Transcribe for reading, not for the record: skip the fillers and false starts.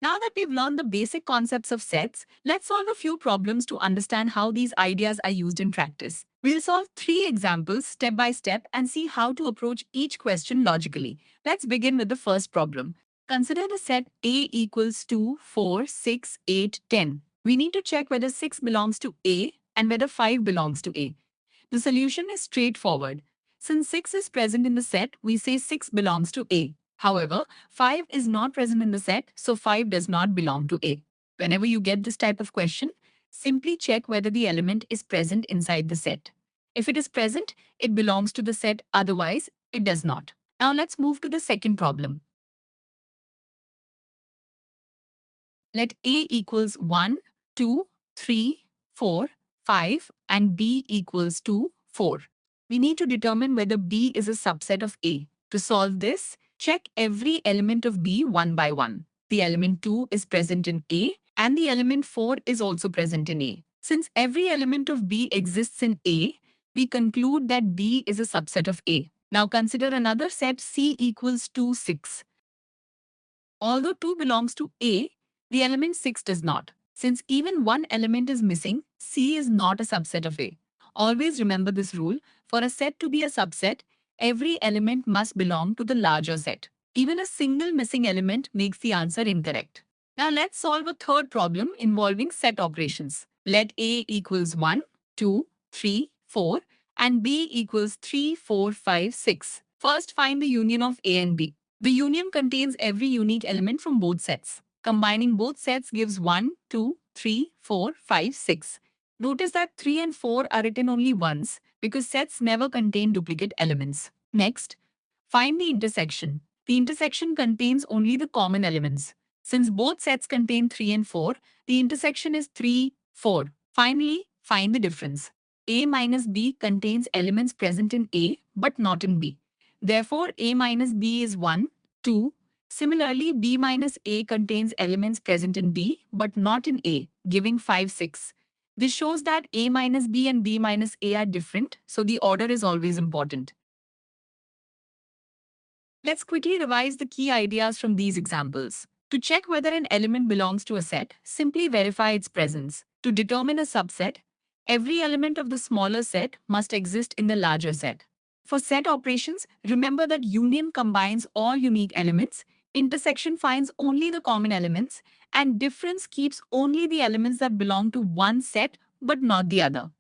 Now that we've learned the basic concepts of sets, let's solve a few problems to understand how these ideas are used in practice. We'll solve 3 examples step by step and see how to approach each question logically. Let's begin with the first problem. Consider the set A equals 2, 4, 6, 8, 10. We need to check whether 6 belongs to A and whether 5 belongs to A. The solution is straightforward. Since 6 is present in the set, we say 6 belongs to A. However, 5 is not present in the set, so 5 does not belong to A. Whenever you get this type of question, simply check whether the element is present inside the set. If it is present, it belongs to the set, otherwise, it does not. Now let's move to the second problem. Let A equals 1, 2, 3, 4, 5 and B equals 2, 4. We need to determine whether B is a subset of A. To solve this, check every element of B one by one. The element 2 is present in A and the element 4 is also present in A. Since every element of B exists in A, we conclude that B is a subset of A. Now consider another set C equals 2, 6. Although 2 belongs to A, the element 6 does not. Since even one element is missing, C is not a subset of A. Always remember this rule. For a set to be a subset, every element must belong to the larger set. Even a single missing element makes the answer incorrect. Now let's solve a third problem involving set operations. Let A equals 1, 2, 3, 4 and B equals 3, 4, 5, 6. First, find the union of A and B. The union contains every unique element from both sets. Combining both sets gives 1, 2, 3, 4, 5, 6. Notice that 3 and 4 are written only once because sets never contain duplicate elements. Next, find the intersection. The intersection contains only the common elements. Since both sets contain 3 and 4, the intersection is 3, 4. Finally, find the difference. A minus B contains elements present in A but not in B. Therefore, A minus B is 1, 2. Similarly, B minus A contains elements present in B but not in A, giving 5, 6. This shows that A minus B and B minus A are different, so the order is always important. Let's quickly revise the key ideas from these examples. To check whether an element belongs to a set, simply verify its presence. To determine a subset, every element of the smaller set must exist in the larger set. For set operations, remember that union combines all unique elements, intersection finds only the common elements, and difference keeps only the elements that belong to one set but not the other.